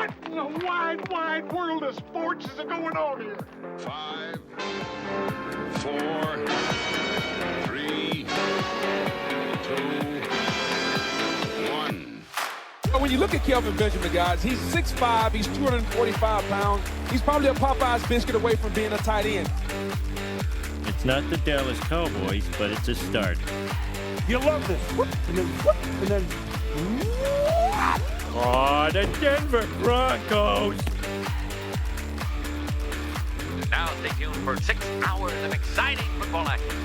What in the wide, wide world of sports is going on here? 5, 4, 3, 2, 1. When you look at Kelvin Benjamin, guys, he's 6'5", he's 245 pounds. He's probably a Popeye's biscuit away from being a tight end. It's not the Dallas Cowboys, but it's a start. You love this. Whoop, and then whoop, and then Oh, the Denver Broncos. Now stay tuned for 6 hours of exciting football action.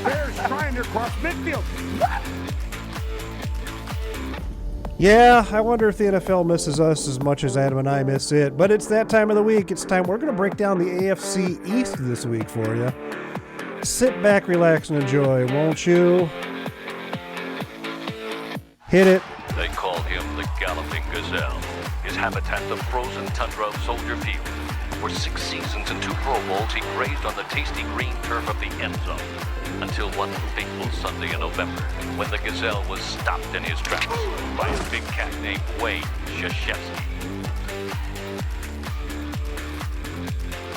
Bears trying to cross midfield. Yeah, I wonder if the NFL misses us as much as Adam and I miss it. But it's that time of the week. It's time. We're going to break down the AFC East this week for you. Sit back, relax, and enjoy, won't you? Hit it. They call him the Galloping Gazelle. His habitat the frozen tundra of Soldier Field. For 6 seasons and 2 Pro Bowls, he grazed on the tasty green turf of the end zone. Until one fateful Sunday in November, when the Gazelle was stopped in his tracks by a big cat named Wayne Krzyzewski.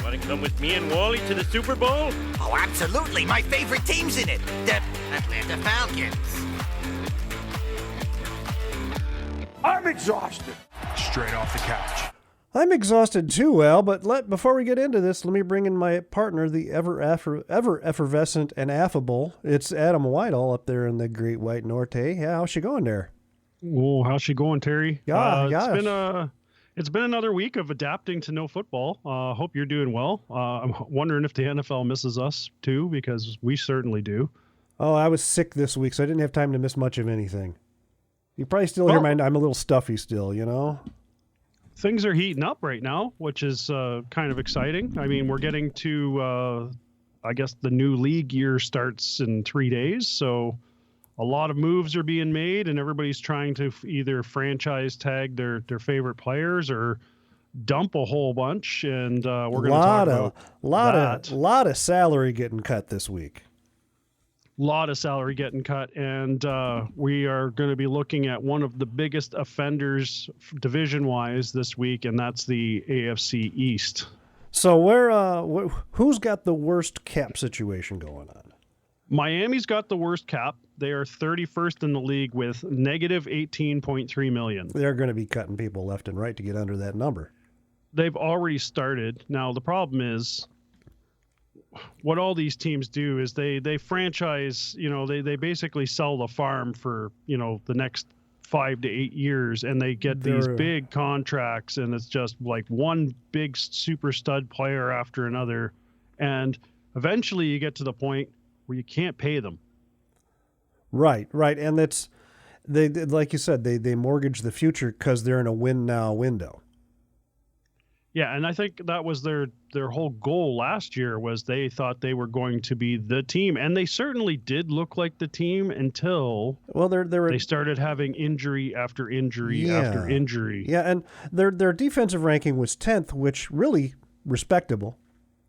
Want to come with me and Wally to the Super Bowl? Oh, absolutely. My favorite team's in it. The Atlanta Falcons. I'm exhausted. Straight off the couch. I'm exhausted too, Al, but before we get into this, let me bring in my partner, the ever effervescent and affable. It's Adam Whitehall up there in the Great White Norte. Yeah, how's she going there? Oh, how's she going, Terry? Yeah. It's been another week of adapting to no football. Hope you're doing well. I'm wondering if the NFL misses us too, because we certainly do. Oh, I was sick this week, so I didn't have time to miss much of anything. You probably still hear I'm a little stuffy still, you know? Things are heating up right now, which is kind of exciting. I mean, we're getting to, I guess the new league year starts in 3 days. So a lot of moves are being made and everybody's trying to either franchise tag their favorite players or dump a whole bunch. And we're going to talk about that. A lot of salary getting cut this week. Lot of salary getting cut, and we are going to be looking at one of the biggest offenders division-wise this week, and that's the AFC East. So who's got the worst cap situation going on? Miami's got the worst cap. They are 31st in the league with negative $18.3 million. They're going to be cutting people left and right to get under that number. They've already started. Now, the problem is what all these teams do is they franchise, they basically sell the farm for, the next 5 to 8 years, and they get these big contracts, and it's just like one big super stud player after another. And eventually you get to the point where you can't pay them. Right. And that's, they like you said, they mortgage the future because they're in a win now window. Yeah, and I think that was their whole goal last year was they thought they were going to be the team, and they certainly did look like the team until they started having injury after injury after injury. Yeah, and their defensive ranking was 10th, which really respectable,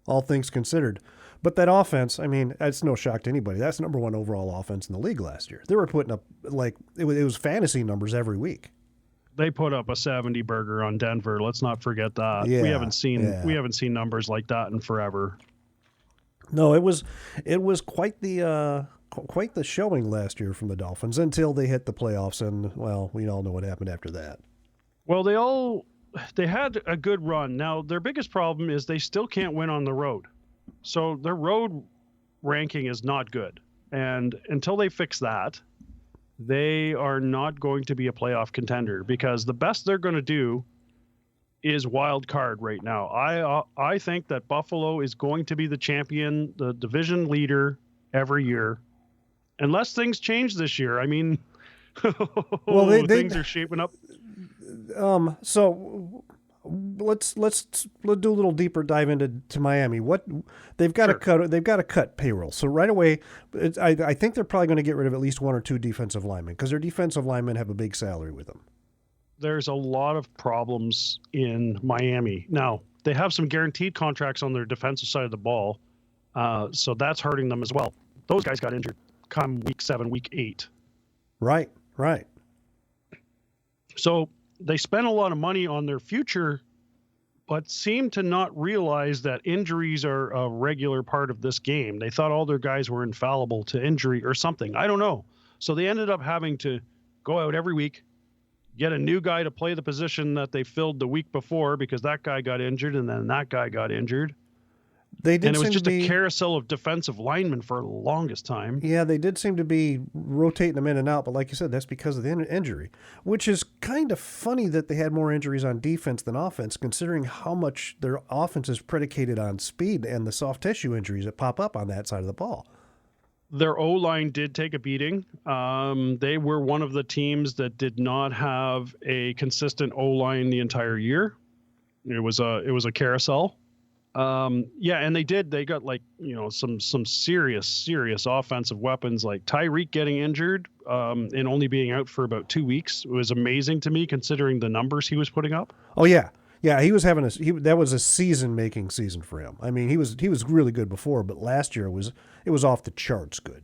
all things considered. But that offense, I mean, it's no shock to anybody. That's number 1 overall offense in the league last year. They were putting up it was fantasy numbers every week. They put up a 70 burger on Denver. Let's not forget that. Yeah, we haven't seen numbers like that in forever. No, it was quite the showing last year from the Dolphins until they hit the playoffs, and well, we all know what happened after that. Well, they had a good run. Now their biggest problem is they still can't win on the road, so their road ranking is not good, and until they fix that, they are not going to be a playoff contender because the best they're going to do is wild card right now. I think that Buffalo is going to be the champion, the division leader every year, unless things change this year. I mean, things are shaping up. So let's do a little deeper dive into Miami. What they've got to cut payroll. So right away, I think they're probably going to get rid of at least 1 or 2 defensive linemen because their defensive linemen have a big salary with them. There's a lot of problems in Miami. Now, they have some guaranteed contracts on their defensive side of the ball, so that's hurting them as well. Those guys got injured come week 7, week 8. Right. So they spent a lot of money on their future, but seem to not realize that injuries are a regular part of this game. They thought all their guys were infallible to injury or something. I don't know. So they ended up having to go out every week, get a new guy to play the position that they filled the week before because that guy got injured and then that guy got injured. They did, and it was seem just to be, a carousel of defensive linemen for the longest time. Yeah, they did seem to be rotating them in and out, but like you said, that's because of the injury, which is kind of funny that they had more injuries on defense than offense, considering how much their offense is predicated on speed and the soft tissue injuries that pop up on that side of the ball. Their O-line did take a beating. They were one of the teams that did not have a consistent O-line the entire year. It was a carousel. And they got some serious offensive weapons, like Tyreek getting injured and only being out for about 2 weeks. It was amazing to me considering the numbers he was putting up. Oh yeah. Yeah, he was having that was a season-making season for him. I mean, he was really good before, but last year it was off the charts good.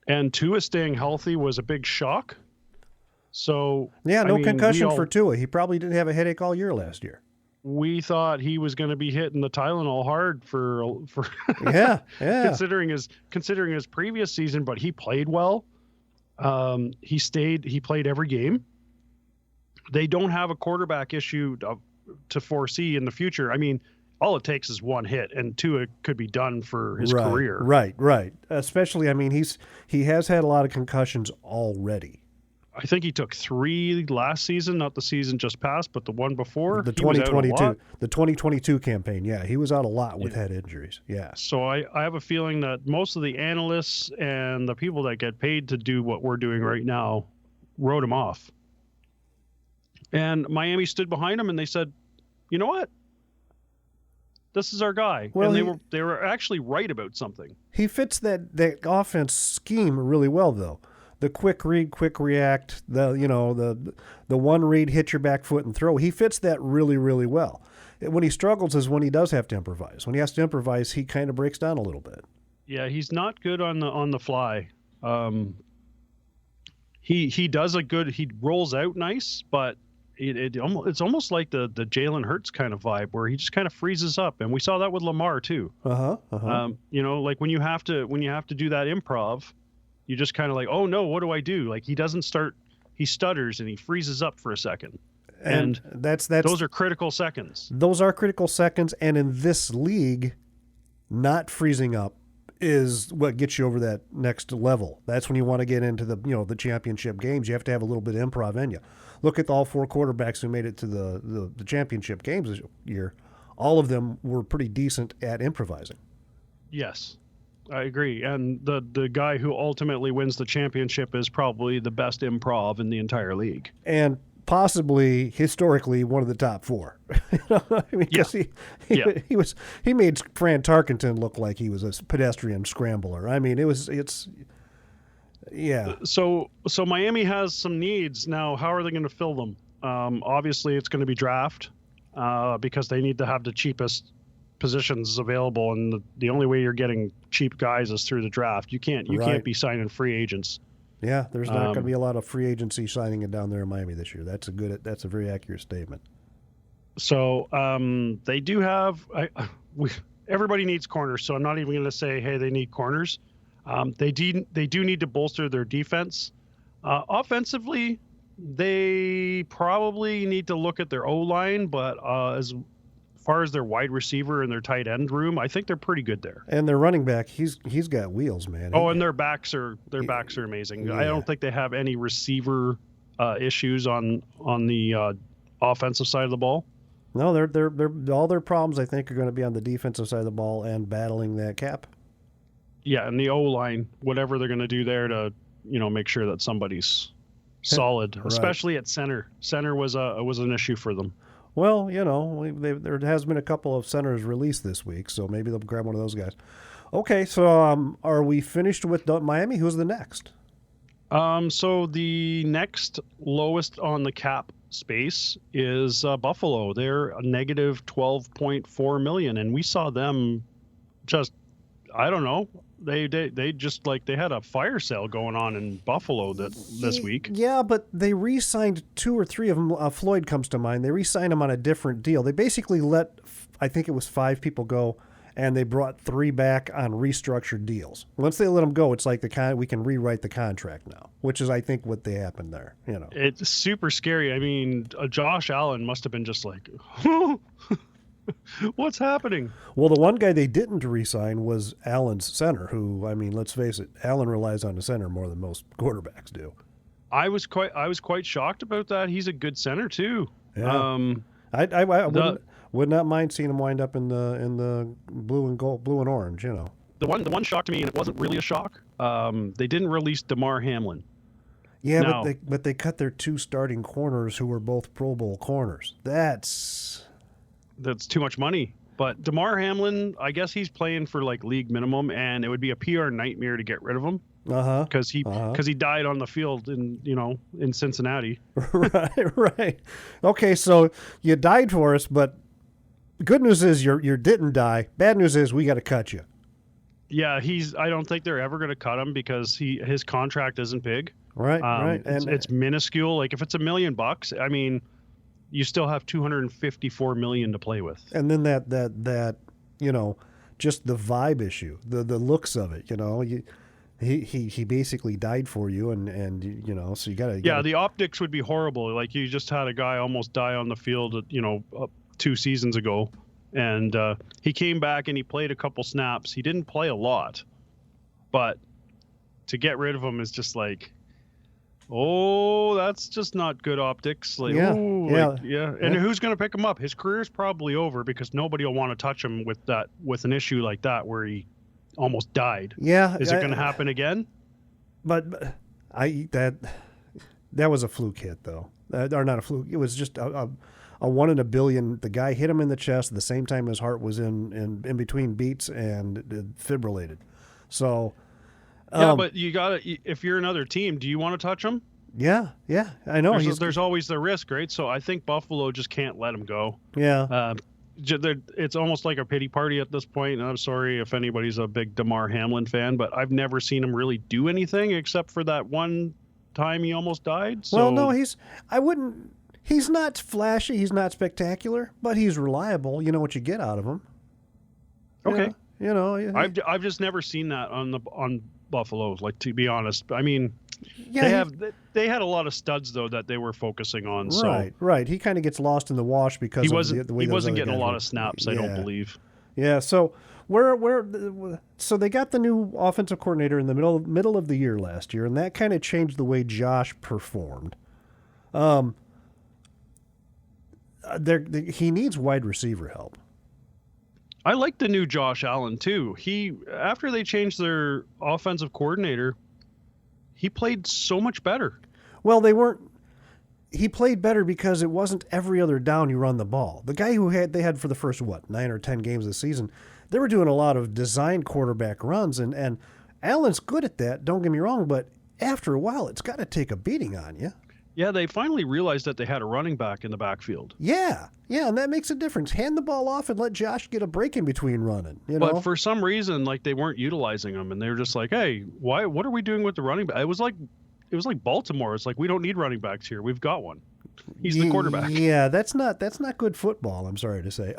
And Tua staying healthy was a big shock. So yeah, concussion for Tua. He probably didn't have a headache all year last year. We thought he was going to be hitting the Tylenol hard for yeah. considering his previous season, but he played well. He played every game. They don't have a quarterback issue to foresee in the future. I mean, all it takes is one hit, and Tua could be done for his career. Right. Especially, I mean, he has had a lot of concussions already. I think he took 3 last season, not the season just passed, but the one before. The 2022 campaign. Yeah, he was out a lot with head injuries. Yeah. So I have a feeling that most of the analysts and the people that get paid to do what we're doing right now wrote him off. And Miami stood behind him and they said, you know what? This is our guy. Well, and they were actually right about something. He fits that offense scheme really well, though. The quick read, quick react, the one read, hit your back foot and throw. He fits that really, really well. When he struggles is when he does have to improvise. When he has to improvise, he kind of breaks down a little bit. Yeah, he's not good on the fly. He does he rolls out nice, but it's almost like the Jalen Hurts kind of vibe where he just kind of freezes up, and we saw that with Lamar too. Like when you have to do that improv, you just kind of like, oh no, what do I do? Like he doesn't start, he stutters and he freezes up for a second. And that's those are critical seconds. Those are critical seconds, and in this league, not freezing up is what gets you over that next level. That's when you want to get into the championship games. You have to have a little bit of improv in you. Look at all 4 quarterbacks who made it to the championship games this year. All of them were pretty decent at improvising. Yes, I agree. And the guy who ultimately wins the championship is probably the best improv in the entire league. And possibly historically one of the top 4. Because he made Fran Tarkenton look like he was a pedestrian scrambler. I mean, yeah. So Miami has some needs now. How are they going to fill them? Obviously, it's going to be draft because they need to have the cheapest positions available, and the only way you're getting cheap guys is through the draft. You can't be signing free agents. Yeah, there's not going to be a lot of free agency signing it down there in Miami this year. That's a very accurate statement. So they do have everybody needs corners. So I'm not even going to say, hey, they need corners. They do need to bolster their defense. Offensively, they probably need to look at their O-line, but as far as their wide receiver and their tight end room, I think they're pretty good there. And their running back, he's got wheels, man. Oh, and their backs are amazing. Yeah. I don't think they have any receiver issues on the offensive side of the ball. No, they're all their problems I think are going to be on the defensive side of the ball and battling that cap. Yeah, and the O-line, whatever they're going to do there to, make sure that somebody's solid, right. Especially at center. Center was an issue for them. Well, there has been a couple of centers released this week, so maybe they'll grab one of those guys. Okay, so are we finished with Miami? Who's the next? So the next lowest on the cap space is Buffalo. They're a negative $12.4 million, and we saw them just, I don't know, They just they had a fire sale going on in Buffalo this week. Yeah, but they re-signed 2 or 3 of them. Floyd comes to mind. They re-signed him on a different deal. They basically let, I think it was 5 people go, and they brought 3 back on restructured deals. Once they let them go, it's like we can rewrite the contract now, which is, I think, what they happened there. It's super scary. I mean, Josh Allen must have been just like, what's happening? Well, the one guy they didn't re-sign was Allen's center, who, I mean, let's face it, Allen relies on the center more than most quarterbacks do. I was quite shocked about that. He's a good center too. Yeah. I would not mind seeing him wind up in the blue and orange. The one shock to me, and it wasn't really a shock. They didn't release DeMar Hamlin. Yeah, but they cut their 2 starting corners who were both Pro Bowl corners. That's too much money. But DeMar Hamlin, I guess he's playing for league minimum, and it would be a PR nightmare to get rid of him. Because he died on the field in Cincinnati. Right. Okay, so you died for us, but good news is you didn't die. Bad news is we got to cut you. Yeah, I don't think they're ever going to cut him because his contract isn't big. Right. Right. And it's minuscule. Like if it's $1 million, I mean, you still have $254 million to play with. And then that just the vibe issue, the looks of it. He basically died for you, and so you gotta. Yeah, the optics would be horrible. Like you just had a guy almost die on the field, 2 seasons ago, and he came back and he played a couple snaps. He didn't play a lot, but to get rid of him is just like, oh, that's just not good optics. Yeah. And who's going to pick him up? His career's probably over because nobody will want to touch him with an issue like that where he almost died. Yeah. Is it going to happen again? But that was a fluke hit, though. Or not a fluke. It was just a 1 in a billion. The guy hit him in the chest at the same time his heart was in between beats and defibrillated. So. Yeah, but you got to. If you're another team, do you want to touch him? Yeah, I know. There's always the risk, right? So I think Buffalo just can't let him go. Yeah. It's almost like a pity party at this point, and I'm sorry if anybody's a big DeMar Hamlin fan, but I've never seen him really do anything except for that one time he almost died. So. Well, no, he's not flashy, he's not spectacular, but he's reliable. You know what you get out of him. Okay. Yeah. I've just never seen that on Buffalo, to be honest. I mean, yeah, they had a lot of studs though that they were focusing on. Right. He kind of gets lost in the wash because he wasn't getting a lot were. of snaps. I don't believe. Yeah. So so they got the new offensive coordinator in the middle of the year last year, and that kind of changed the way Josh performed. He needs wide receiver help. I like the new Josh Allen too. After they changed their offensive coordinator, he played so much better. Well, he played better because it wasn't every other down you run the ball. The guy they had for the first 9 or 10 games of the season, they were doing a lot of design quarterback runs, and Allen's good at that, don't get me wrong, but after a while it's got to take a beating on you. Yeah, they finally realized that they had a running back in the backfield. Yeah, and that makes a difference. Hand the ball off and let Josh get a break in between running. But for some reason, they weren't utilizing him, and they were just like, "Hey, why? What are we doing with the running back?" It was like Baltimore. It's like we don't need running backs here. We've got one. He's the quarterback. Yeah, that's not good football. I'm sorry to say.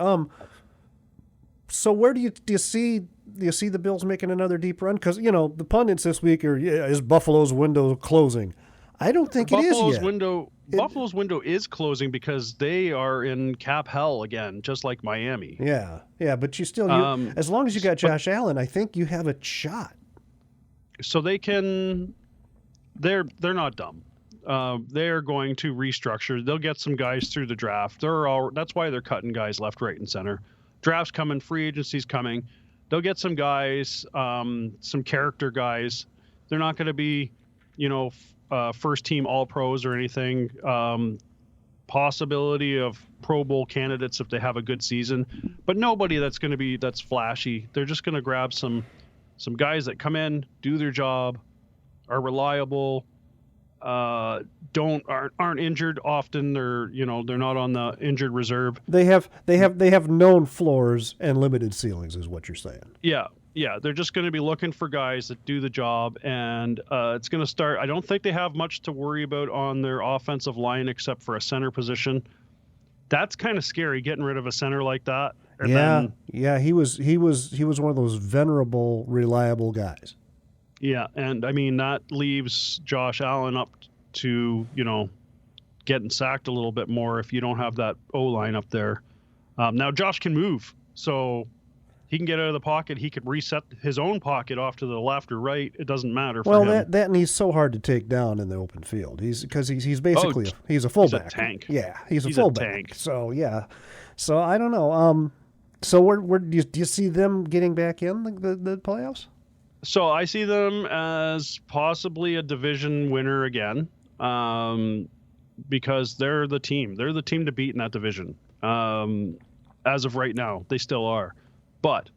So where do you see the Bills making another deep run? Because the pundits this week is Buffalo's window closing. I don't think it is yet. Buffalo's window is closing because they are in cap hell again, just like Miami. Yeah, but you still, as long as you got Josh Allen, I think you have a shot. So they can. They're not dumb. They're going to restructure. They'll get some guys through the draft. That's why they're cutting guys left, right, and center. Draft's coming, free agency's coming. They'll get some guys, some character guys. They're not going to be, first team all pros or anything. Possibility of Pro Bowl candidates if they have a good season, but nobody that's flashy. They're just going to grab some guys that come in, do their job, are reliable, aren't injured often. They're not on the injured reserve. They have known floors and limited ceilings, is what you're saying. Yeah. Yeah, they're just going to be looking for guys that do the job, and it's going to start. I don't think they have much to worry about on their offensive line except for a center position. That's kind of scary, getting rid of a center like that. And he was one of those venerable, reliable guys. Yeah, and I mean that leaves Josh Allen up to getting sacked a little bit more if you don't have that O-line up there. Now Josh can move, so he can get out of the pocket. He can reset his own pocket off to the left or right. It doesn't matter for him. Well, that and he's so hard to take down in the open field. He's basically he's a fullback. He's a tank. Yeah, he's a fullback. Tank. So yeah, so I don't know. So where do you see them getting back in the playoffs? So I see them as possibly a division winner again, because they're the team. They're the team to beat in that division. As of right now, they still are. But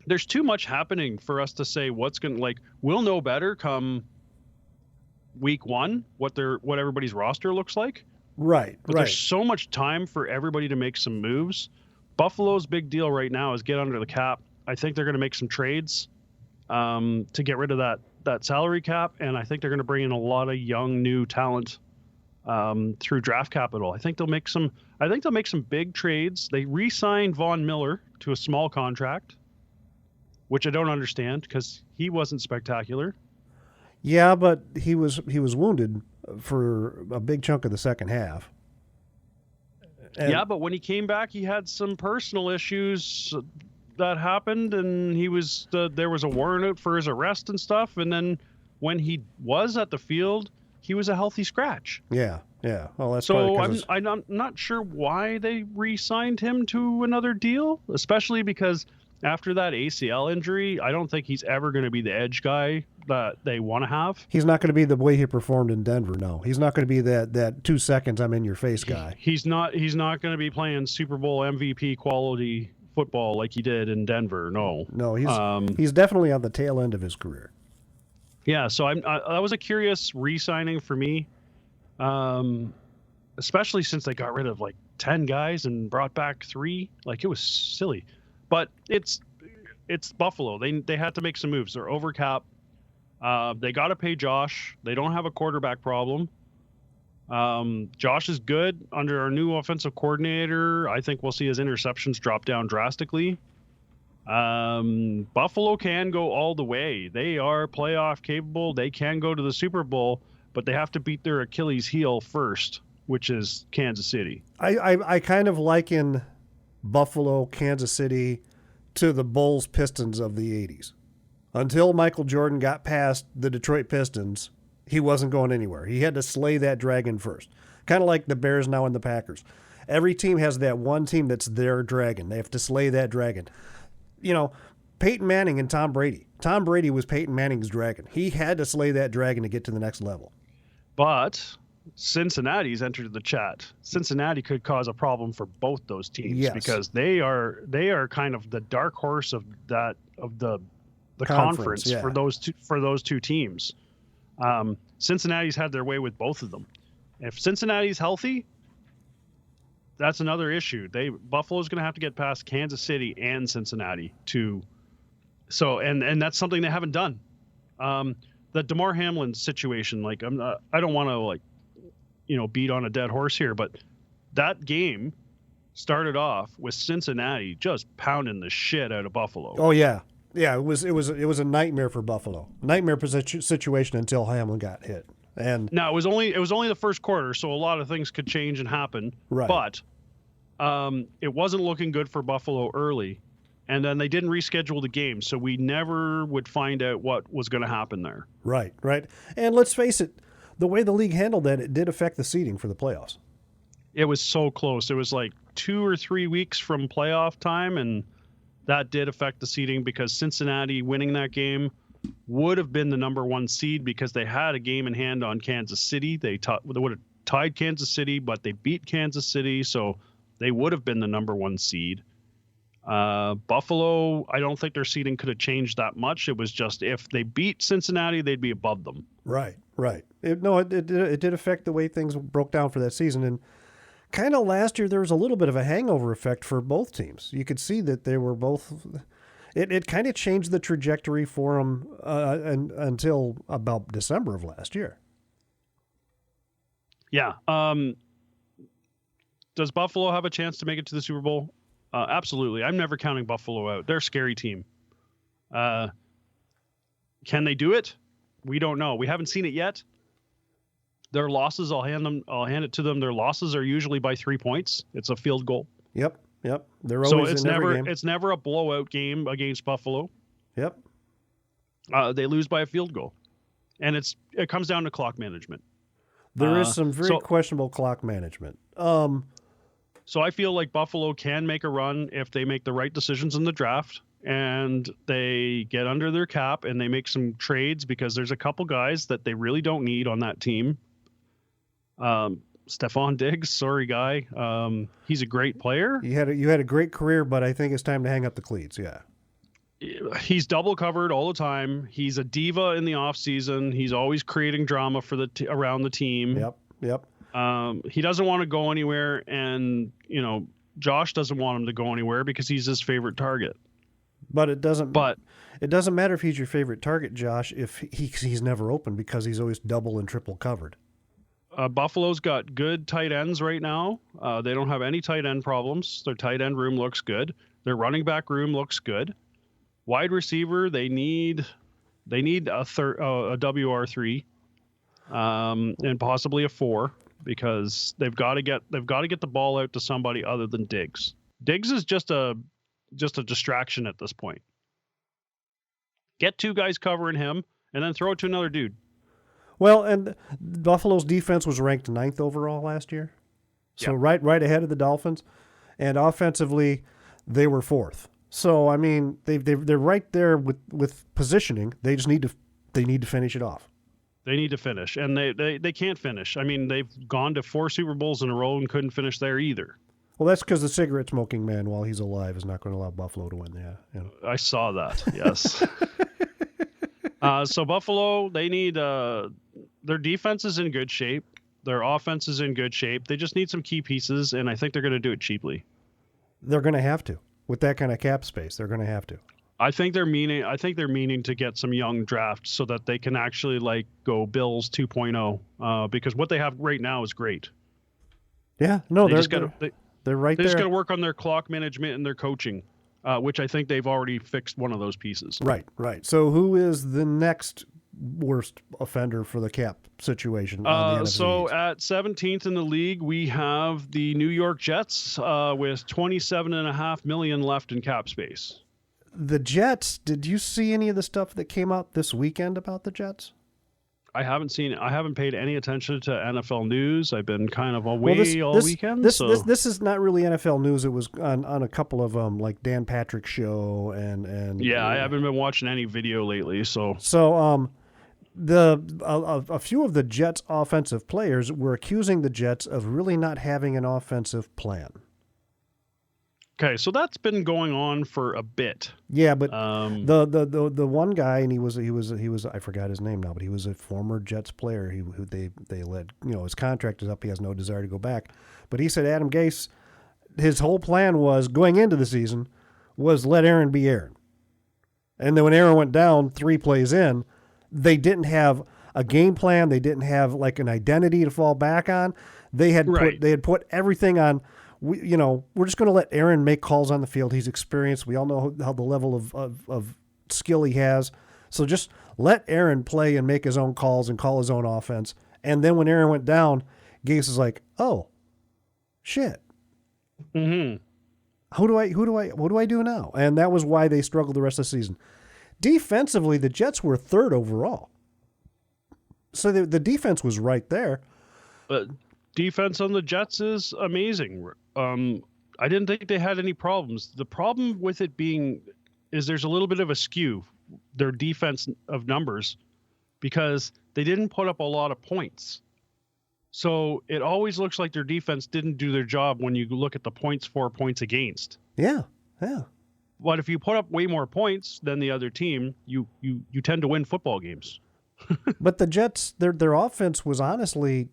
there's too much happening for us to say what's going to, we'll know better come week 1, what everybody's roster looks like. Right. But there's so much time for everybody to make some moves. Buffalo's big deal right now is get under the cap. I think they're going to make some trades to get rid of that salary cap, and I think they're going to bring in a lot of young new talent through draft capital. I think they'll make some big trades. They re-signed Von Miller to a small contract, which I don't understand because he wasn't spectacular. Yeah, but he was wounded for a big chunk of the second half. Yeah, but when he came back, he had some personal issues that happened, and there was a warrant out for his arrest and stuff. And then when he was at the field, he was a healthy scratch. Yeah. Well, that's so. I'm not sure why they re-signed him to another deal, especially because after that ACL injury, I don't think he's ever going to be the edge guy that they want to have. He's not going to be the way he performed in Denver. No, he's not going to be that 2 seconds I'm in your face guy. He's not going to be playing Super Bowl MVP quality football like he did in Denver. No, he's definitely on the tail end of his career. Yeah, so that was a curious re-signing for me, especially since they got rid of 10 guys and brought back 3. It was silly, but it's Buffalo. They had to make some moves. They're over cap. They got to pay Josh. They don't have a quarterback problem. Josh is good under our new offensive coordinator. I think we'll see his interceptions drop down drastically. Buffalo can go all the way. They are playoff capable. They can go to the Super Bowl, but they have to beat their Achilles heel first, which is Kansas City. I kind of liken Buffalo, Kansas City to the Bulls Pistons of the 80s. Until Michael Jordan got past the Detroit Pistons, he wasn't going anywhere. He had to slay that dragon first. Kind of like the Bears now and the Packers. Every team has that one team that's their dragon. They have to slay that dragon. Peyton Manning and Tom Brady. Tom Brady was Peyton Manning's dragon. He had to slay that dragon to get to the next level. But Cincinnati's entered the chat. Cincinnati could cause a problem for both those teams because they are kind of the dark horse of the conference yeah. for those two teams. Cincinnati's had their way with both of them. If Cincinnati's healthy, that's another issue. Buffalo's going to have to get past Kansas City and Cincinnati and that's something they haven't done. The DeMar Hamlin situation, I don't want to beat on a dead horse here, but that game started off with Cincinnati just pounding the shit out of Buffalo. Oh yeah. Yeah, it was a nightmare for Buffalo. Nightmare situation until Hamlin got hit. And now it was only the first quarter, so a lot of things could change and happen. Right. But it wasn't looking good for Buffalo early, and then they didn't reschedule the game, so we never would find out what was going to happen there. Right. And let's face it, the way the league handled that, it did affect the seeding for the playoffs. It was so close. It was 2 or 3 weeks from playoff time, and that did affect the seeding because Cincinnati winning that game would have been the number 1 seed because they had a game in hand on Kansas City. They would have tied Kansas City, but they beat Kansas City, so they would have been the number 1 seed. Buffalo, I don't think their seeding could have changed that much. It was just if they beat Cincinnati, they'd be above them. Right. It did affect the way things broke down for that season. And kind of last year, there was a little bit of a hangover effect for both teams. You could see that they were both. it kind of changed the trajectory for them until about December of last year. Yeah. Does Buffalo have a chance to make it to the Super Bowl? Absolutely. I'm never counting Buffalo out. They're a scary team. Can they do it? We don't know. We haven't seen it yet. Their losses, I'll hand it to them. Their losses are usually by 3 points. It's a field goal. Yep. They're always in every game. It's never a blowout game against Buffalo. Yep. They lose by a field goal, and it comes down to clock management. There is some very questionable clock management. So I feel like Buffalo can make a run if they make the right decisions in the draft and they get under their cap and they make some trades, because there's a couple guys that they really don't need on that team. Stephon Diggs, sorry guy. He's a great player. You had a great career, but I think it's time to hang up the cleats. Yeah. He's double covered all the time. He's a diva in the offseason. He's always creating drama for around the team. Yep. He doesn't want to go anywhere, and Josh doesn't want him to go anywhere because he's his favorite target. But it doesn't matter if he's your favorite target, Josh, if he's never open, because he's always double and triple covered. Buffalo's got good tight ends right now. They don't have any tight end problems. Their tight end room looks good. Their running back room looks good. Wide receiver, they need a WR3 and possibly a 4, because they've got to get the ball out to somebody other than Diggs. Diggs is just a distraction at this point. Get 2 guys covering him and then throw it to another dude. Well, and Buffalo's defense was ranked 9th overall last year. So right ahead of the Dolphins, and offensively they were 4th. So I mean, they're right there with positioning. They just need to finish it off. They need to finish, and they can't finish. I mean, they've gone to 4 Super Bowls in a row and couldn't finish there either. Well, that's because the cigarette smoking man, while he's alive, is not going to allow Buffalo to win. Yeah. I saw that. Yes. So Buffalo, they need their defense is in good shape. Their offense is in good shape. They just need some key pieces, and I think they're going to do it cheaply. They're going to have to. With that kind of cap space, they're going to have to. I think they're meaning to get some young drafts so that they can actually go Bills 2.0, because what they have right now is great. Yeah, no, they're right there. They just got to work on their clock management and their coaching, which I think they've already fixed one of those pieces. Right. So who is the next worst offender for the cap situation on the NFC So East? at 17th in the league, we have the New York Jets with $27.5 million left in cap space. The Jets, did you see any of the stuff that came out this weekend about the Jets? I haven't seen it. I haven't paid any attention to NFL news. I've been kind of away all weekend. This is not really NFL news. It was on a couple of like Dan Patrick's show and I haven't been watching any video lately. So a few of the Jets offensive players were accusing the Jets of really not having an offensive plan. Okay, so that's been going on for a bit. Yeah, but the one guy, and he was I forgot his name now, but he was a former Jets player who they let, his contract is up. He has no desire to go back. But he said Adam Gase, his whole plan was going into the season was let Aaron be Aaron. And then when Aaron went down 3 plays in, they didn't have a game plan. They didn't have like an identity to fall back on. They had put everything on. We're just going to let Aaron make calls on the field. He's experienced. We all know how the level of skill he has. So just let Aaron play and make his own calls and call his own offense. And then when Aaron went down, Gase is like, oh, shit. Mm-hmm. What do I do now? And that was why they struggled the rest of the season. Defensively, the Jets were 3rd overall. So the defense was right there. Defense on the Jets is amazing. I didn't think they had any problems. The problem with it being is there's a little bit of a skew, their defense of numbers, because they didn't put up a lot of points. So it always looks like their defense didn't do their job when you look at the points for, points against. Yeah. But if you put up way more points than the other team, you tend to win football games. But the Jets, their offense was honestly,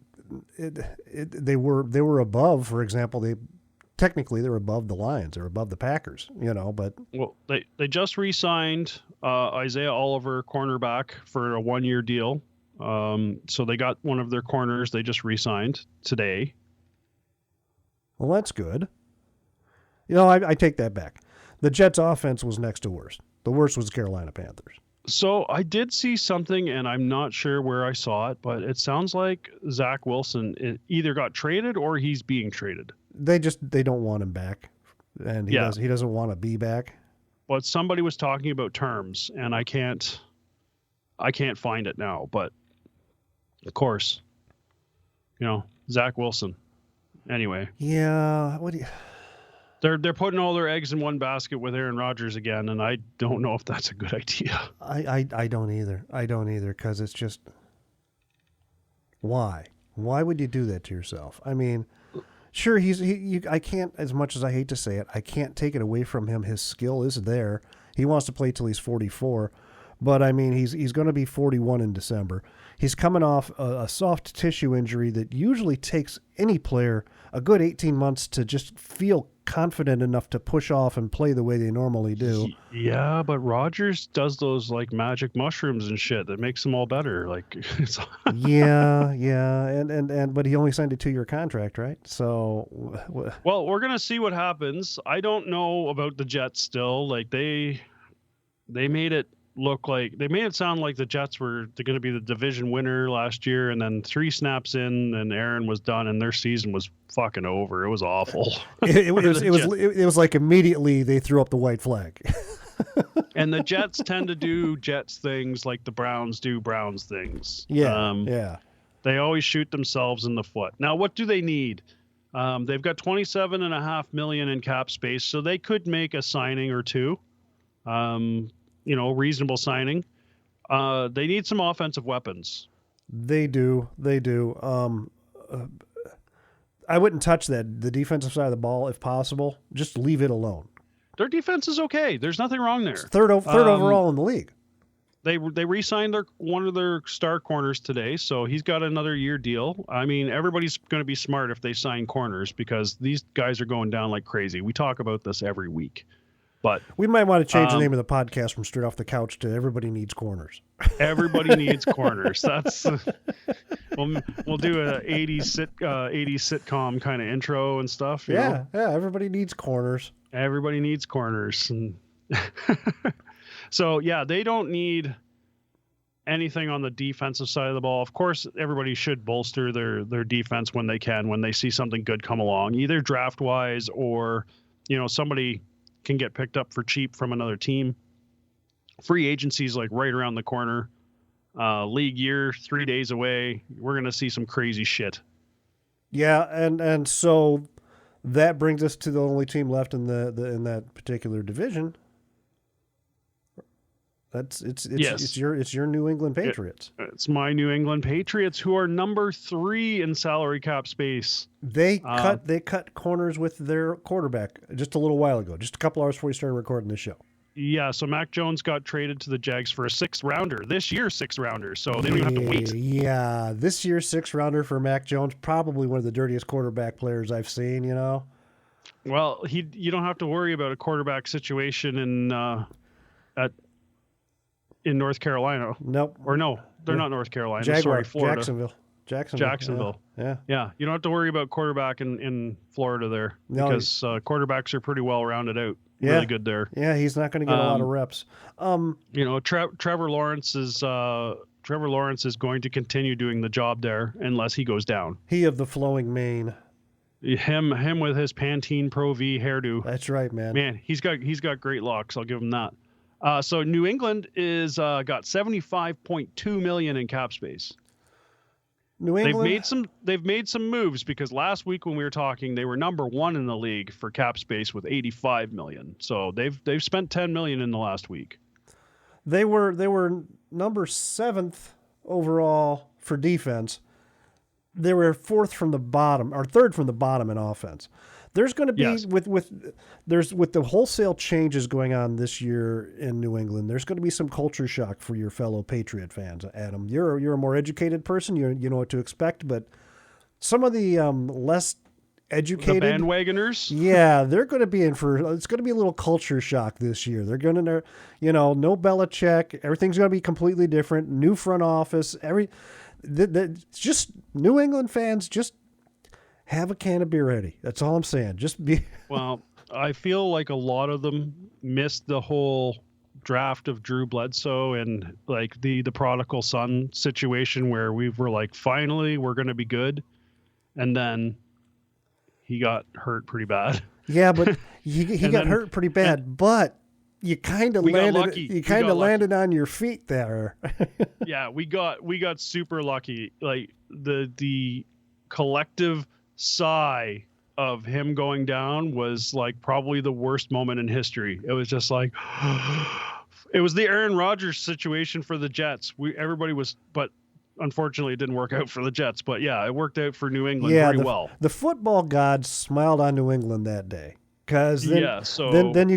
they were above. For example, they technically they're above the Lions. They're above the Packers, but. Well, they just re-signed Isaiah Oliver, cornerback, for a 1-year deal. So they got one of their corners they just re-signed today. Well, that's good. I take that back. The Jets' offense was next to worst. The worst was Carolina Panthers. So I did see something, and I'm not sure where I saw it, but it sounds like Zach Wilson either got traded or he's being traded. They don't want him back, and he doesn't want to be back. But somebody was talking about terms, and I can't find it now. But of course, Zach Wilson. Anyway. Yeah. What do you? They're putting all their eggs in one basket with Aaron Rodgers again, and I don't know if that's a good idea. I don't either. I don't either, because it's just, why? Why would you do that to yourself? I mean, sure, I can't, as much as I hate to say it, I can't take it away from him. His skill is there. He wants to play till he's 44, but I mean, he's going to be 41 in December. He's coming off a soft tissue injury that usually takes any player a good 18 months to just feel confident enough to push off and play the way they normally do. Yeah, but Rodgers does those like magic mushrooms and shit that makes them all better. Like, yeah, and but he only signed a 2-year contract, right? So, well, we're gonna see what happens. I don't know about the Jets still. Like they made it sound like the Jets were going to be the division winner last year, and then 3 snaps in and Aaron was done and their season was fucking over. It was awful. It was like immediately they threw up the white flag. And the Jets tend to do Jets things like the Browns do Browns things. Yeah. They always shoot themselves in the foot. Now, what do they need? They've got $27.5 million in cap space, so they could make a signing or two. Reasonable signing. They need some offensive weapons. They do. I wouldn't touch the defensive side of the ball if possible. Just leave it alone. Their defense is okay. There's nothing wrong there. It's third overall in the league. They re-signed one of their star corners today, so he's got another year deal. I mean, everybody's going to be smart if they sign corners because these guys are going down like crazy. We talk about this every week. But we might want to change the name of the podcast from Straight Off the Couch to Everybody Needs Corners. Everybody needs corners. That's we'll do a 80s sitcom kind of intro and stuff. Yeah, everybody needs corners. Everybody needs corners. And so, yeah, they don't need anything on the defensive side of the ball. Of course, everybody should bolster their defense when they can, when they see something good come along, either draft-wise or, somebody can get picked up for cheap from another team. Free agency's like right around the corner. League year 3 days away. We're gonna see some crazy shit. Yeah, and so that brings us to the only team left in in that particular division. It's your New England Patriots. It's my New England Patriots, who are number 3 in salary cap space. They cut corners with their quarterback just a little while ago, just a couple hours before we started recording this show. Yeah, so Mac Jones got traded to the Jags for a 6th rounder, this year's 6th rounder, so they don't even have to wait. Yeah, this year's 6th rounder for Mac Jones, probably one of the dirtiest quarterback players I've seen, Well, you don't have to worry about a quarterback situation in North Carolina. Nope. Or no, they're not North Carolina. Jaguar, Sorry, Florida. Jacksonville. Yeah. You don't have to worry about quarterback in Florida there because quarterbacks are pretty well rounded out. Yeah. Really good there. Yeah, he's not going to get a lot of reps. Trevor Lawrence is going to continue doing the job there unless he goes down. He of the flowing mane. Him with his Pantene Pro V hairdo. That's right, man. Man, he's got great locks. I'll give him that. So New England is got $75.2 million in cap space. New England. They've made some moves because last week when we were talking, they were number 1 in the league for cap space with $85 million. So they've spent $10 million in the last week. They were number 7th overall for defense. They were 4th from the bottom or 3rd from the bottom in offense. There's going to be with the wholesale changes going on this year in New England. There's going to be some culture shock for your fellow Patriot fans. Adam, you're a more educated person. You know what to expect, but some of the less educated. The bandwagoners. Yeah, they're going to be in for, it's going to be a little culture shock this year. They're going to, no Belichick. Everything's going to be completely different. New front office. Just New England fans, just have a can of beer ready. That's all I'm saying. Just be. Well, I feel like a lot of them missed the whole draft of Drew Bledsoe and like the prodigal son situation where we were like, finally, we're going to be good. And then he got hurt pretty bad. Yeah, but he got hurt pretty bad, but you kind of landed. You kind of landed on your feet there. Yeah, we got super lucky. Like the collective sigh of him going down was like probably the worst moment in history. It was just like, it was the Aaron Rodgers situation for the Jets. Everybody was, but unfortunately it didn't work out for the Jets. But yeah, it worked out for New England pretty well. The football gods smiled on New England that day. Because then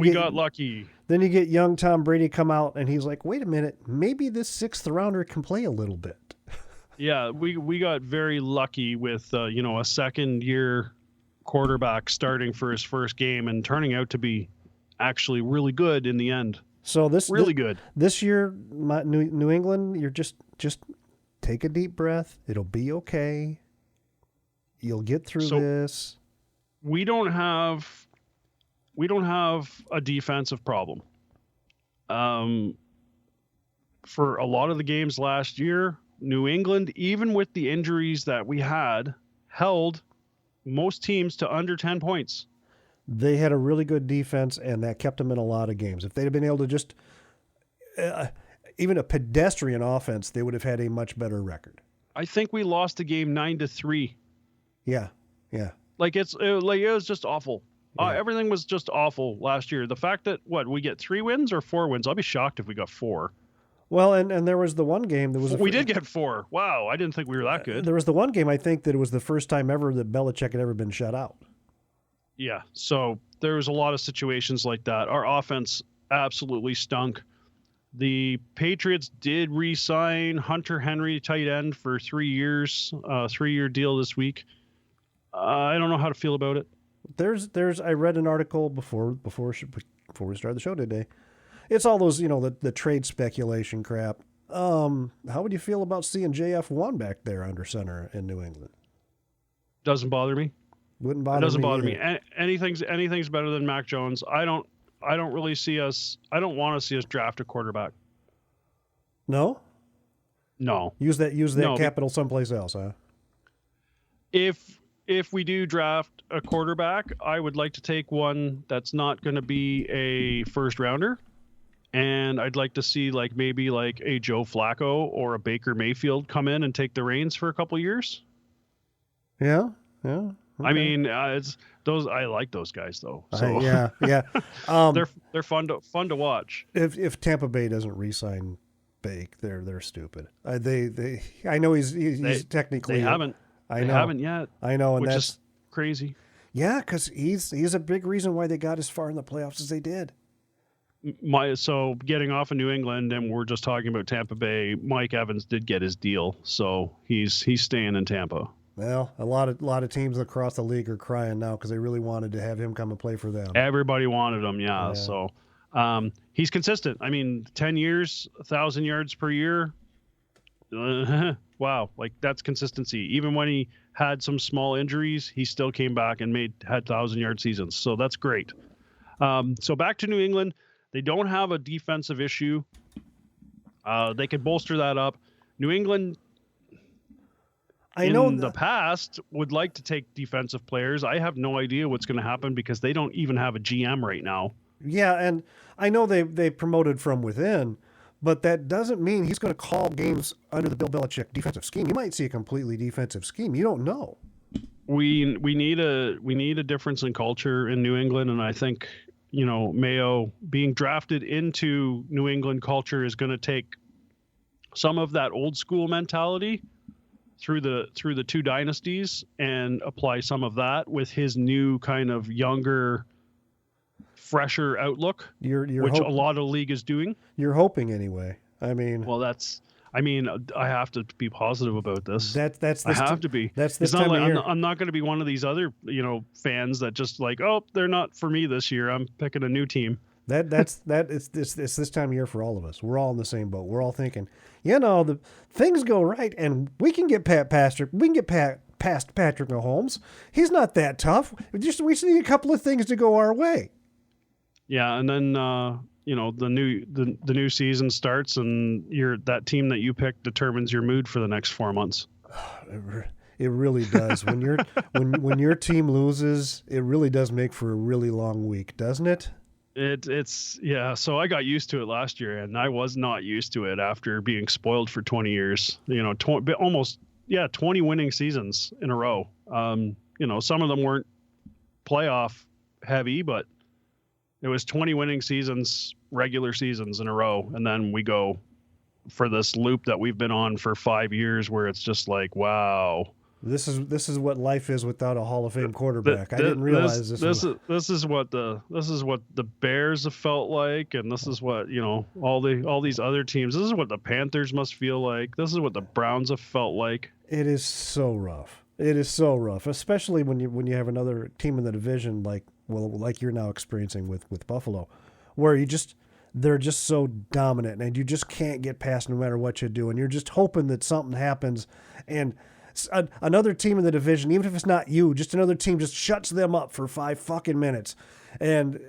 we got lucky. Then you get young Tom Brady come out and he's like, wait a minute, maybe this 6th rounder can play a little bit. Yeah, we got very lucky with a second-year quarterback starting for his first game and turning out to be actually really good in the end. So good. This year, New England, you're just take a deep breath. It'll be okay. You'll get through this. We don't have a defensive problem. For a lot of the games last year, New England, even with the injuries that we had, held most teams to under 10 points. They had a really good defense, and that kept them in a lot of games. If they'd have been able to just even a pedestrian offense, they would have had a much better record. I think we lost the game 9-3. Yeah. Like it was just awful. Yeah. Everything was just awful last year. The fact that we get 3 wins or 4 wins, I'll be shocked if we got 4. Well, and there was the one game that was... We did get 4. Wow, I didn't think we were that good. There was the one game, I think, that it was the first time ever that Belichick had ever been shut out. Yeah, so there was a lot of situations like that. Our offense absolutely stunk. The Patriots did re-sign Hunter Henry, tight end, for 3 years, 3-year deal this week. I don't know how to feel about it. I read an article before we started the show today. It's all those, the trade speculation crap. How would you feel about seeing JF1 back there under center in New England? Doesn't bother me. Wouldn't bother me. It doesn't bother either. me. Anything's better than Mac Jones. I don't really see us. I don't want to see us draft a quarterback. No. Use that capital someplace else, huh? If we do draft a quarterback, I would like to take one that's not going to be a first rounder. And I'd like to see maybe a Joe Flacco or a Baker Mayfield come in and take the reins for a couple years. Yeah. Okay. I mean, it's those. I like those guys though. So yeah. they're fun to watch. If Tampa Bay doesn't re-sign Bake, they're stupid. I know he's technically. They haven't. They haven't yet. I know, and which that's is crazy. Yeah, because he's a big reason why they got as far in the playoffs as they did. So getting off of New England, and we're just talking about Tampa Bay. Mike Evans did get his deal, so he's staying in Tampa. Well, a lot of teams across the league are crying now because they really wanted to have him come and play for them. Everybody wanted him, yeah. So he's consistent. I mean, 10 years, 1,000 yards per year. Wow, that's consistency. Even when he had some small injuries, he still came back and had 1,000-yard seasons. So that's great. So back to New England. They don't have a defensive issue. They could bolster that up. New England, in the past, would like to take defensive players. I have no idea what's going to happen because they don't even have a GM right now. Yeah, and I know they promoted from within, but that doesn't mean he's going to call games under the Bill Belichick defensive scheme. You might see a completely defensive scheme. You don't know. We need a difference in culture in New England, and I think Mayo being drafted into New England culture is going to take some of that old school mentality through the 2 dynasties and apply some of that with his new kind of younger, fresher outlook, which a lot of the league is doing. You're hoping anyway. I mean, well, I mean, I have to be positive about this. That's I have to be. That's this it's not time like of year. I'm not going to be one of these other fans that just like, oh, they're not for me this year. I'm picking a new team. It's this time of year for all of us. We're all in the same boat. We're all thinking, the things go right, and we can get past Patrick Mahomes. He's not that tough. We just need a couple of things to go our way. Yeah, and then the new season starts, and that team that you pick determines your mood for the next 4 months. It really does. When your team loses, it really does make for a really long week, doesn't it? It's so I got used to it last year, and I was not used to it after being spoiled for 20 years. 20 winning seasons in a row. Some of them weren't playoff heavy, but it was 20 winning seasons, regular seasons in a row, and then we go for this loop that we've been on for 5 years where it's just like, wow. This is what life is without a Hall of Fame quarterback. I didn't realize this is what the Bears have felt like, and this is what all these other teams. This is what the Panthers must feel like. This is what the Browns have felt like. It is so rough. It is so rough, especially when you have another team in the division like you're now experiencing with Buffalo, where they're just so dominant, and you just can't get past no matter what you do, and you're just hoping that something happens, and another team in the division, even if it's not you, just another team just shuts them up for 5 fucking minutes, and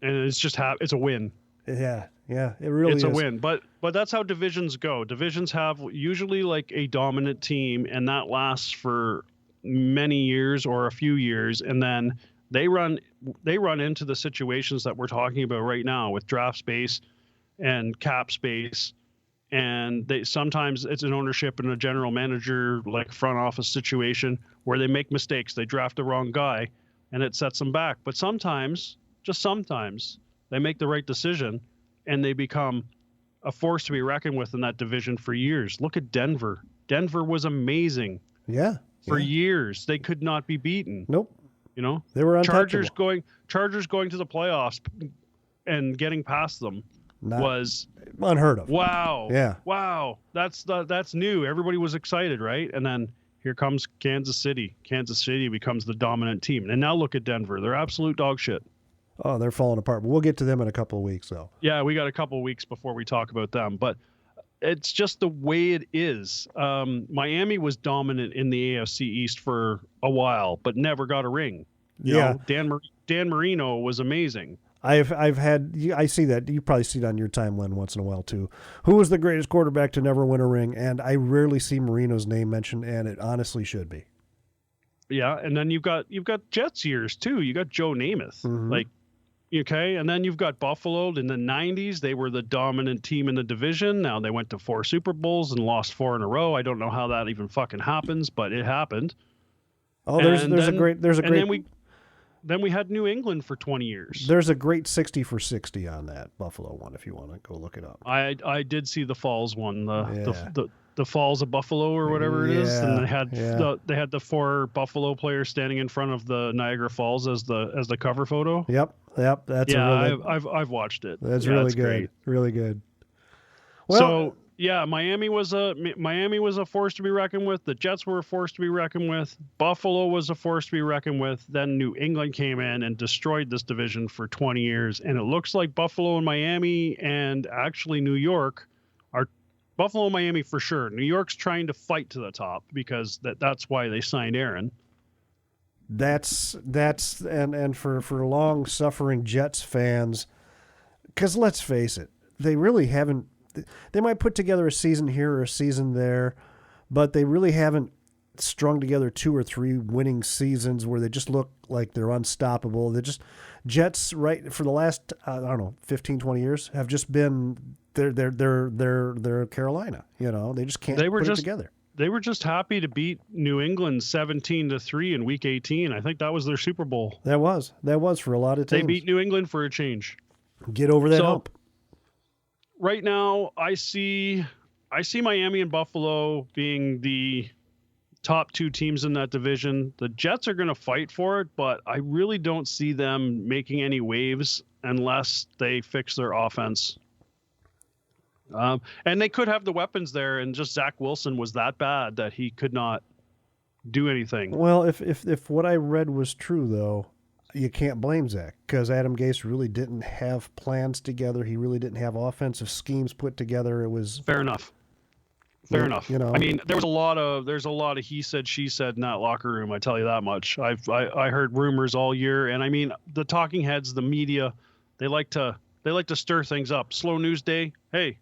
it's just it's a win. Yeah, it really is. It's a win, but that's how divisions go. Divisions have usually like a dominant team, and that lasts for many years or a few years, and then they run into the situations that we're talking about right now with draft space and cap space. And sometimes it's an ownership and a general manager, like front office situation, where they make mistakes. They draft the wrong guy, and it sets them back. But sometimes, just sometimes, they make the right decision, and they become a force to be reckoned with in that division for years. Look at Denver. Denver was amazing. Yeah. For years, they could not be beaten. Nope. They were Chargers going to the playoffs and getting past them. Was unheard of. Wow. Yeah. Wow. That's new. Everybody was excited, right? And then here comes Kansas City. Kansas City becomes the dominant team. And now look at Denver. They're absolute dog shit. Oh, they're falling apart. But we'll get to them in a couple of weeks, though. Yeah, we got a couple of weeks before we talk about them. But it's just the way it is. Miami was dominant in the AFC East for a while, but never got a ring. You know, Dan Marino was amazing. I see that. You probably see it on your timeline once in a while too. Who was the greatest quarterback to never win a ring? And I rarely see Marino's name mentioned, and it honestly should be. Yeah, and then you've got Jets years too. You got Joe Namath, okay, and then you've got Buffalo in the '90s. They were the dominant team in the division. Now they went to 4 Super Bowls and lost 4 in a row. I don't know how that even fucking happens, but it happened. Oh, Then we had New England for 20 years. There's a great 60 for 60 on that Buffalo one if you want to go look it up. I did see the Falls one, the Falls of Buffalo or whatever it is, and they had the 4 Buffalo players standing in front of the Niagara Falls as the cover photo. Yep. That's I've watched it. That's really good. Great. Really good. Well, so yeah, Miami was a force to be reckoned with. The Jets were a force to be reckoned with. Buffalo was a force to be reckoned with. Then New England came in and destroyed this division for 20 years. And it looks like Buffalo and Miami and actually New York are Buffalo and Miami for sure. New York's trying to fight to the top because that's why they signed Aaron. That's and for long suffering Jets fans, because let's face it, they really haven't. They might put together a season here or a season there, but they really haven't strung together 2 or 3 winning seasons where they just look like they're unstoppable. They're just Jets right for the last 15, 20 years have just been they're Carolina. They just can't put it together. They were just happy to beat New England 17-3 in Week 18. I think that was their Super Bowl. That was for a lot of teams. They beat New England for a change. Get over that hump. Right now, I see Miami and Buffalo being the top 2 teams in that division. The Jets are going to fight for it, but I really don't see them making any waves unless they fix their offense. And they could have the weapons there, and just Zach Wilson was that bad that he could not do anything. Well, if what I read was true, though, you can't blame Zach, because Adam Gase really didn't have plans together. He really didn't have offensive schemes put together. It was fair enough. Fair enough. You know, I mean, there's a lot of he said, she said in that locker room. I tell you that much. I heard rumors all year, and I mean, the talking heads, the media, they like to stir things up. Slow news day. Hey,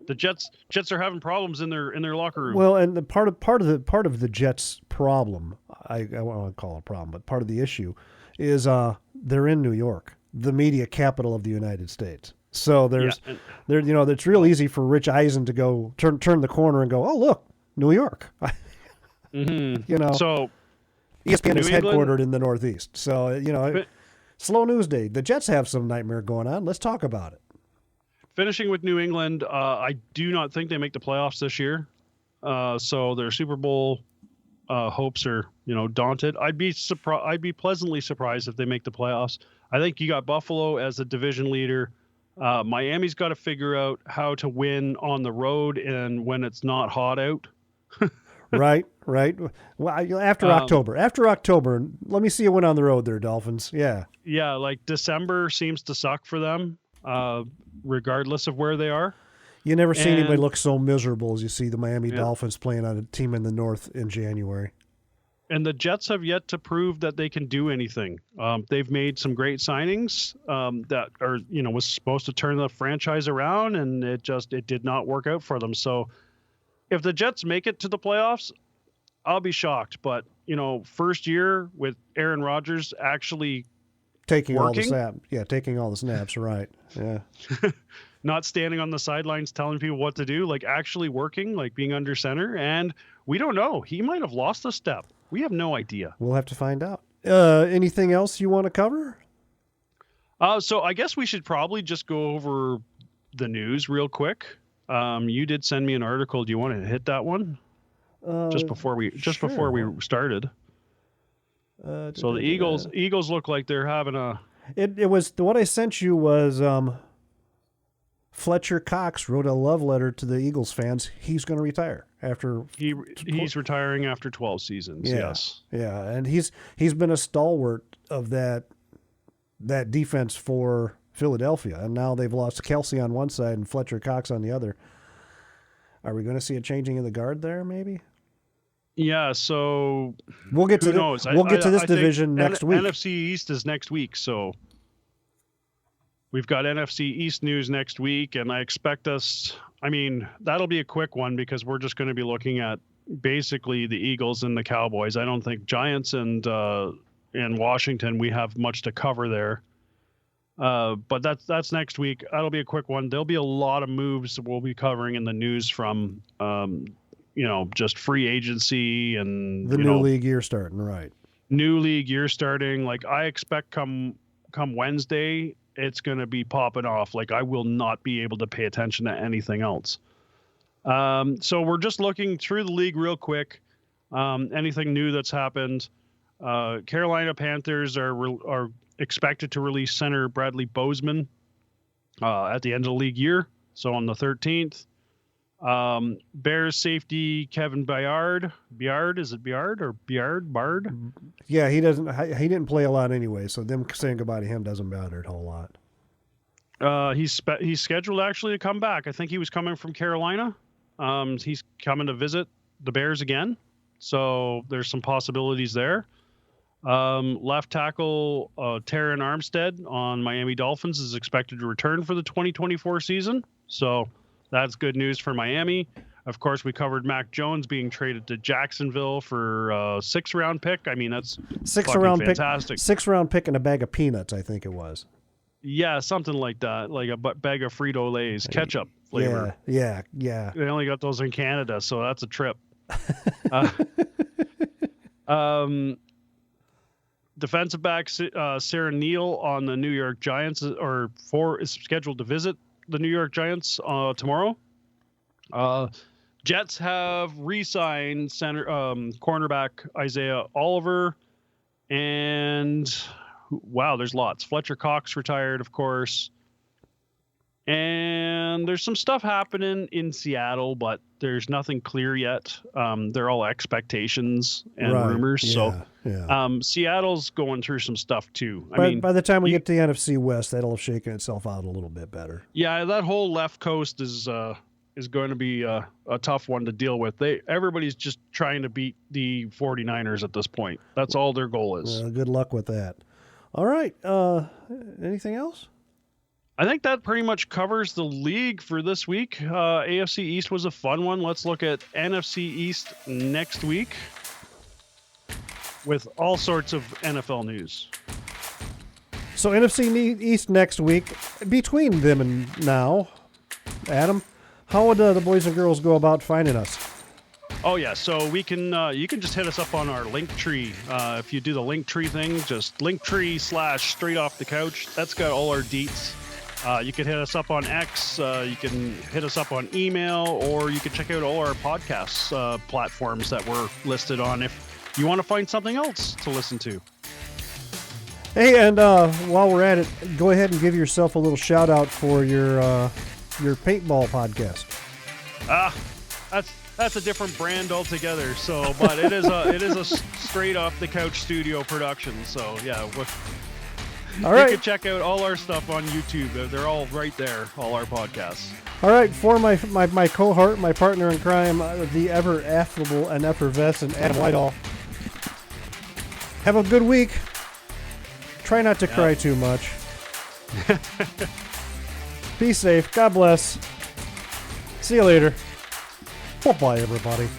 the Jets are having problems in their locker room. Well, and the part of the Jets' problem, I won't call it a problem, but part of the issue is they're in New York, the media capital of the United States. So it's real easy for Rich Eisen to go turn the corner and go, oh look, New York. Mm-hmm. So ESPN is headquartered in the Northeast. So slow news day. The Jets have some nightmare going on. Let's talk about it. Finishing with New England, I do not think they make the playoffs this year. So their Super Bowl hopes are daunted. I'd be pleasantly surprised if they make the playoffs. I think you got Buffalo as the division leader. Miami's got to figure out how to win on the road and when it's not hot out. Right. Well, after October, let me see you win on the road there, Dolphins. Yeah. Yeah, like December seems to suck for them, regardless of where they are. You never see anybody look so miserable as you see the Miami Dolphins playing on a team in the North in January. And the Jets have yet to prove that they can do anything. They've made some great signings that are, was supposed to turn the franchise around, and it did not work out for them. So if the Jets make it to the playoffs, I'll be shocked. But, first year with Aaron Rodgers actually taking working, all the snaps, right. Yeah. Not standing on the sidelines telling people what to do, like actually working, like being under center. And we don't know. He might have lost a step. We have no idea. We'll have to find out. Anything else you want to cover? So I guess we should probably just go over the news real quick. You did send me an article. Do you want to hit that one? Just before we started. So the Eagles look like they're having a. It was what I sent you was Fletcher Cox wrote a love letter to the Eagles fans. He's going to retire after he's retiring after 12 seasons. Yeah, yes. Yeah, and he's been a stalwart of that defense for Philadelphia, and now they've lost Kelsey on one side and Fletcher Cox on the other. Are we going to see a changing of the guard there, maybe? Yeah, so we'll get to this division next week. NFC East is next week, so we've got NFC East news next week, and I expect that'll be a quick one because we're just going to be looking at basically the Eagles and the Cowboys. I don't think Giants and Washington, we have much to cover there. But that's next week. That'll be a quick one. There'll be a lot of moves that we'll be covering in the news from, just free agency and the new league year starting, right? New league year starting. Like I expect come Wednesday, it's going to be popping off. Like I will not be able to pay attention to anything else. So we're just looking through the league real quick. Anything new that's happened. Carolina Panthers are expected to release center Bradley Bozeman at the end of the league year. So on the 13th. Bears safety Kevin Byard. Is it Byard or Bard? Yeah, he didn't play a lot anyway, so them saying goodbye to him doesn't matter a whole lot. He's scheduled actually to come back. I think he was coming from Carolina. He's coming to visit the Bears again. So there's some possibilities there. Left tackle Taron Armstead on Miami Dolphins is expected to return for the 2024 season. So that's good news for Miami. Of course, we covered Mac Jones being traded to Jacksonville for a 6th-round pick. I mean, that's fantastic. 6th-round pick and a bag of peanuts, I think it was. Yeah, something like that, like a bag of Frito-Lays, ketchup flavor. Yeah. They only got those in Canada, so that's a trip. Defensive back Sarah Neal on the New York Giants is scheduled to visit the New York Giants tomorrow. Jets have re-signed cornerback Isaiah Oliver, and wow, there's lots. Fletcher Cox retired, of course, And there's some stuff happening in Seattle, but there's nothing clear yet. They're all expectations and rumors. Seattle's going through some stuff too. By the time we get to the NFC West, that'll have shaken itself out a little bit better. Yeah, that whole left coast is going to be a tough one to deal with. Everybody's just trying to beat the 49ers at this point. That's all their goal is. Good luck with that. All right. Anything else? I think that pretty much covers the league for this week. AFC East was a fun one. Let's look at NFC East next week with all sorts of NFL news. So NFC East next week, between them and now, Adam, how would the boys and girls go about finding us? Oh yeah, so we can you can just hit us up on our Linktree. If you do the Linktree thing, just Linktree/straight off the couch. That's got all our deets. You can hit us up on X, you can hit us up on email, or you can check out all our podcast platforms that we're listed on if you want to find something else to listen to. Hey, and while we're at it, go ahead and give yourself a little shout out for your paintball podcast. That's a different brand altogether. So, but it is a straight off the couch studio production. So yeah. All right. You can check out all our stuff on YouTube. They're all right there, all our podcasts. All right, for my cohort, my partner in crime, the ever affable and effervescent Adam Whitehall. Have a good week. Try not to cry too much. Be safe. God bless. See you later. Bye-bye, everybody.